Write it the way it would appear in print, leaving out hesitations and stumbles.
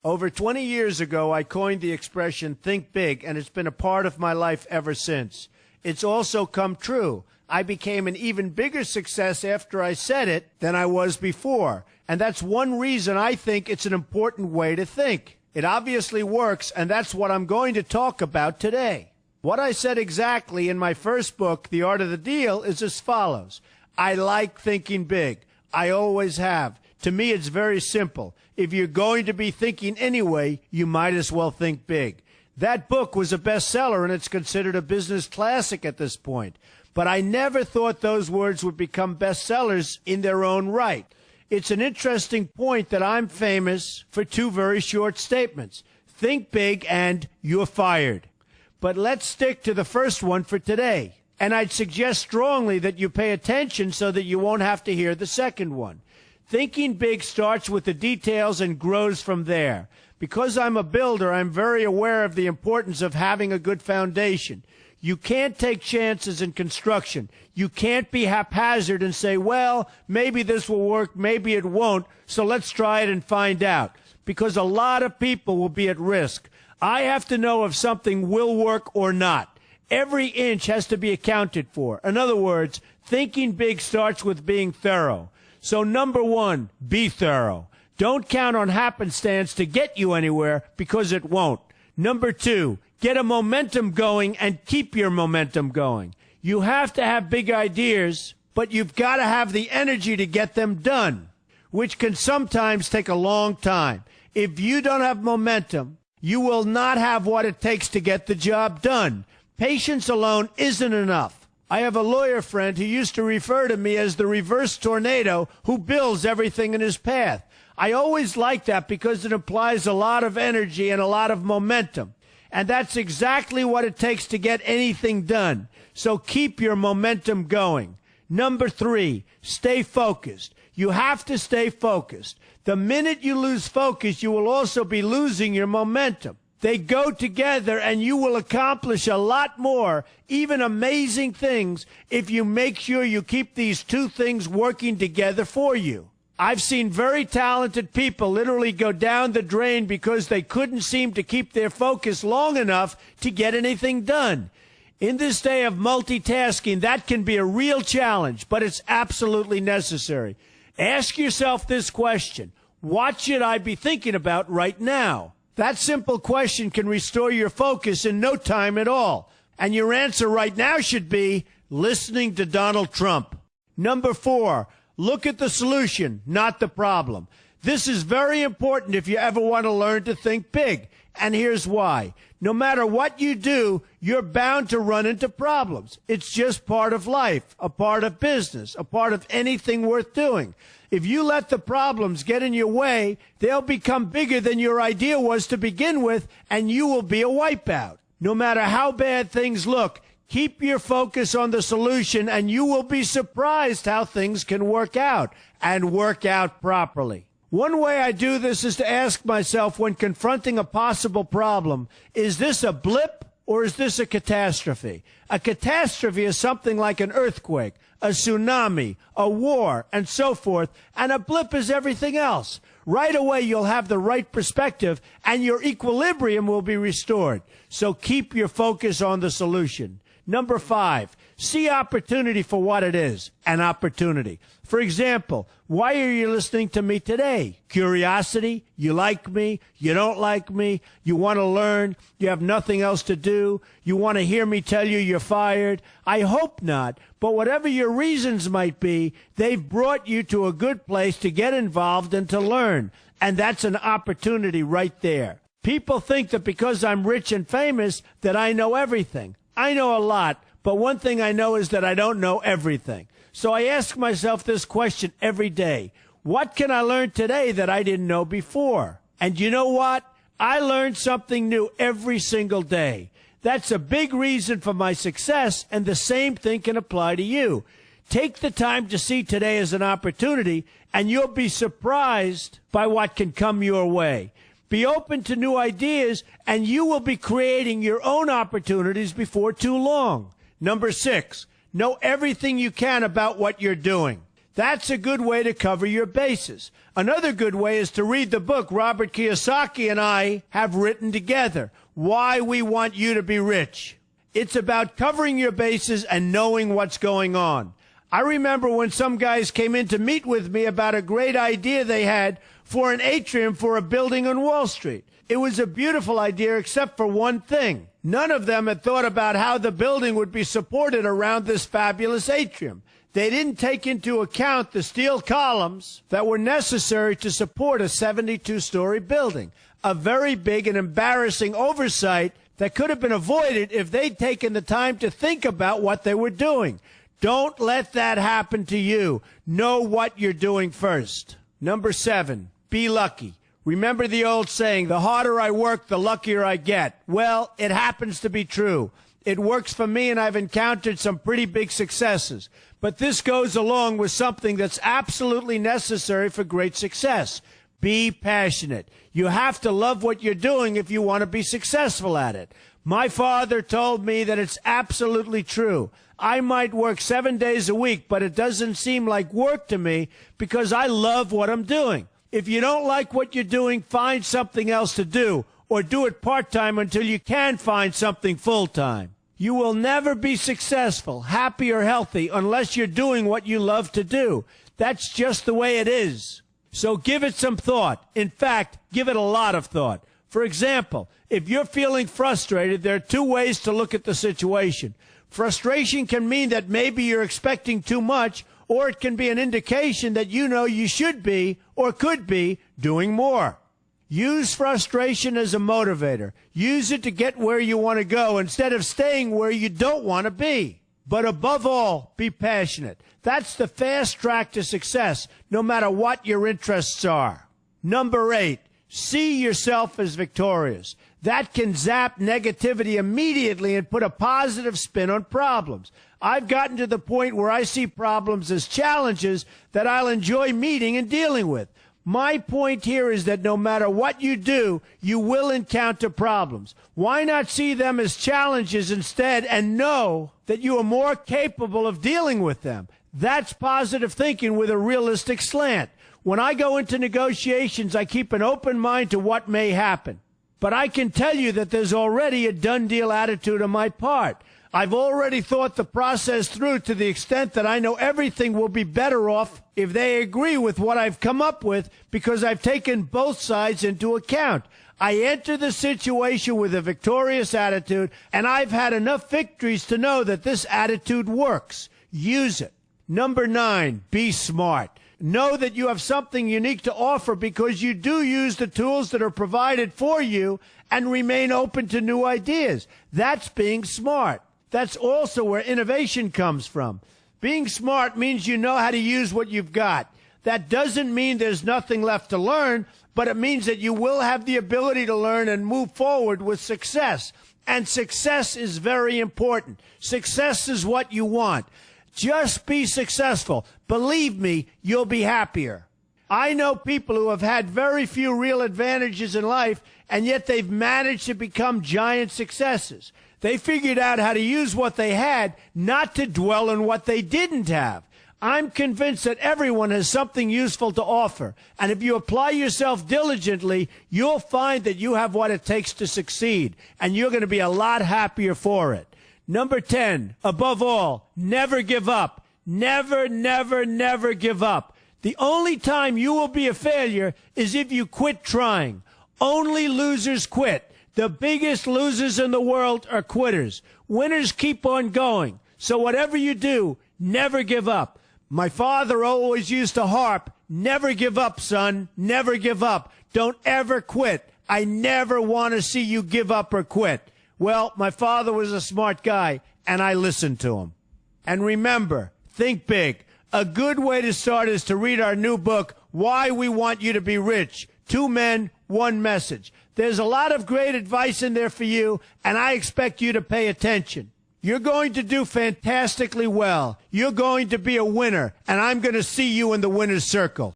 Over 20 years ago, I coined the expression think big, and it's been a part of my life ever since. It's also come true. I became an even bigger success after I said it than I was before. And that's one reason I think it's an important way to think. It obviously works, and that's what I'm going to talk about today. What I said exactly in my first book, The Art of the Deal, is as follows. I like thinking big. I always have. To me, it's very simple. If you're going to be thinking anyway, you might as well think big. That book was a bestseller, and it's considered a business classic at this point. But I never thought those words would become bestsellers in their own right. It's an interesting point that I'm famous for two very short statements. Think big and you're fired. But let's stick to the first one for today. And I'd suggest strongly that you pay attention so that you won't have to hear the second one. Thinking big starts with the details and grows from there. Because I'm a builder, I'm very aware of the importance of having a good foundation. You can't take chances in construction. You can't be haphazard and say, well, maybe this will work, maybe it won't, so let's try it and find out. Because a lot of people will be at risk. I have to know if something will work or not. Every inch has to be accounted for. In other words, thinking big starts with being thorough. So number one, be thorough. Don't count on happenstance to get you anywhere, because it won't. Number two, get a momentum going and keep your momentum going. You have to have big ideas, but you've got to have the energy to get them done, which can sometimes take a long time. If you don't have momentum, you will not have what it takes to get the job done. Patience alone isn't enough. I have a lawyer friend who used to refer to me as the reverse tornado who builds everything in his path. I always like that because it implies a lot of energy and a lot of momentum. And that's exactly what it takes to get anything done. So keep your momentum going. Number three, stay focused. You have to stay focused. The minute you lose focus, you will also be losing your momentum. They go together, and you will accomplish a lot more, even amazing things, if you make sure you keep these two things working together for you. I've seen very talented people literally go down the drain because they couldn't seem to keep their focus long enough to get anything done. In this day of multitasking, that can be a real challenge, but it's absolutely necessary. Ask yourself this question: what should I be thinking about right now? That simple question can restore your focus in no time at all. And your answer right now should be listening to Donald Trump. Number four, look at the solution, not the problem. This is very important if you ever want to learn to think big. And here's why. No matter what you do, you're bound to run into problems. It's just part of life, a part of business, a part of anything worth doing. If you let the problems get in your way, they'll become bigger than your idea was to begin with, and you will be a wipeout. No matter how bad things look, keep your focus on the solution, and you will be surprised how things can work out, and work out properly. One way I do this is to ask myself when confronting a possible problem, is this a blip or is this a catastrophe? A catastrophe is something like an earthquake, a tsunami, a war, and so forth, and a blip is everything else. Right away, you'll have the right perspective, and your equilibrium will be restored. So keep your focus on the solution. Number five, see opportunity for what it is, an opportunity. For example, why are you listening to me today? Curiosity? You like me? You don't like me? You want to learn? You have nothing else to do? You want to hear me tell you you're fired? I hope not. But whatever your reasons might be, they've brought you to a good place to get involved and to learn. And that's an opportunity right there. People think that because I'm rich and famous that I know everything. I know a lot, but one thing I know is that I don't know everything. So I ask myself this question every day. What can I learn today that I didn't know before? And you know what? I learn something new every single day. That's a big reason for my success, and the same thing can apply to you. Take the time to see today as an opportunity, and you'll be surprised by what can come your way. Be open to new ideas, and you will be creating your own opportunities before too long. Number six, know everything you can about what you're doing. That's a good way to cover your bases. Another good way is to read the book Robert Kiyosaki and I have written together, Why We Want You to Be Rich. It's about covering your bases and knowing what's going on. I remember when some guys came in to meet with me about a great idea they had for an atrium for a building on Wall Street. It was a beautiful idea except for one thing. None of them had thought about how the building would be supported around this fabulous atrium. They didn't take into account the steel columns that were necessary to support a 72-story building, a very big and embarrassing oversight that could have been avoided if they'd taken the time to think about what they were doing. Don't let that happen to you. Know what you're doing first. Number 7, be lucky. Remember the old saying, the harder I work, the luckier I get. Well, it happens to be true. It works for me, and I've encountered some pretty big successes. But this goes along with something that's absolutely necessary for great success. Be passionate. You have to love what you're doing if you want to be successful at it. My father told me that it's absolutely true. I might work 7 days a week, but it doesn't seem like work to me because I love what I'm doing. If you don't like what you're doing, find something else to do, or do it part-time until you can find something full-time. You will never be successful, happy, or healthy unless you're doing what you love to do. That's just the way it is. So give it some thought. In fact, give it a lot of thought. For example, if you're feeling frustrated, there are 2 ways to look at the situation. Frustration can mean that maybe you're expecting too much, or it can be an indication that you know you should be, or could be, doing more. Use frustration as a motivator. Use it to get where you want to go instead of staying where you don't want to be. But above all, be passionate. That's the fast track to success, no matter what your interests are. Number 8, see yourself as victorious. That can zap negativity immediately and put a positive spin on problems. I've gotten to the point where I see problems as challenges that I'll enjoy meeting and dealing with. My point here is that no matter what you do, you will encounter problems. Why not see them as challenges instead and know that you are more capable of dealing with them? That's positive thinking with a realistic slant. When I go into negotiations, I keep an open mind to what may happen. But I can tell you that there's already a done deal attitude on my part. I've already thought the process through to the extent that I know everything will be better off if they agree with what I've come up with because I've taken both sides into account. I enter the situation with a victorious attitude, and I've had enough victories to know that this attitude works. Use it. Number 9, be smart. Know that you have something unique to offer because you do use the tools that are provided for you and remain open to new ideas. That's being smart. That's also where innovation comes from. Being smart means you know how to use what you've got. That doesn't mean there's nothing left to learn, but it means that you will have the ability to learn and move forward with success. And success is very important. Success is what you want. Just be successful. Believe me, you'll be happier. I know people who have had very few real advantages in life, and yet they've managed to become giant successes. They figured out how to use what they had, not to dwell on what they didn't have. I'm convinced that everyone has something useful to offer, and if you apply yourself diligently, you'll find that you have what it takes to succeed, and you're going to be a lot happier for it. Number 10, above all, never give up. Never, never, never give up. The only time you will be a failure is if you quit trying. Only losers quit. The biggest losers in the world are quitters. Winners keep on going. So whatever you do, never give up. My father always used to harp, never give up, son, never give up. Don't ever quit. I never want to see you give up or quit. Well, my father was a smart guy, and I listened to him. And remember, think big. A good way to start is to read our new book, Why We Want You to Be Rich. 2 men, 1 message. There's a lot of great advice in there for you, and I expect you to pay attention. You're going to do fantastically well. You're going to be a winner, and I'm going to see you in the winner's circle.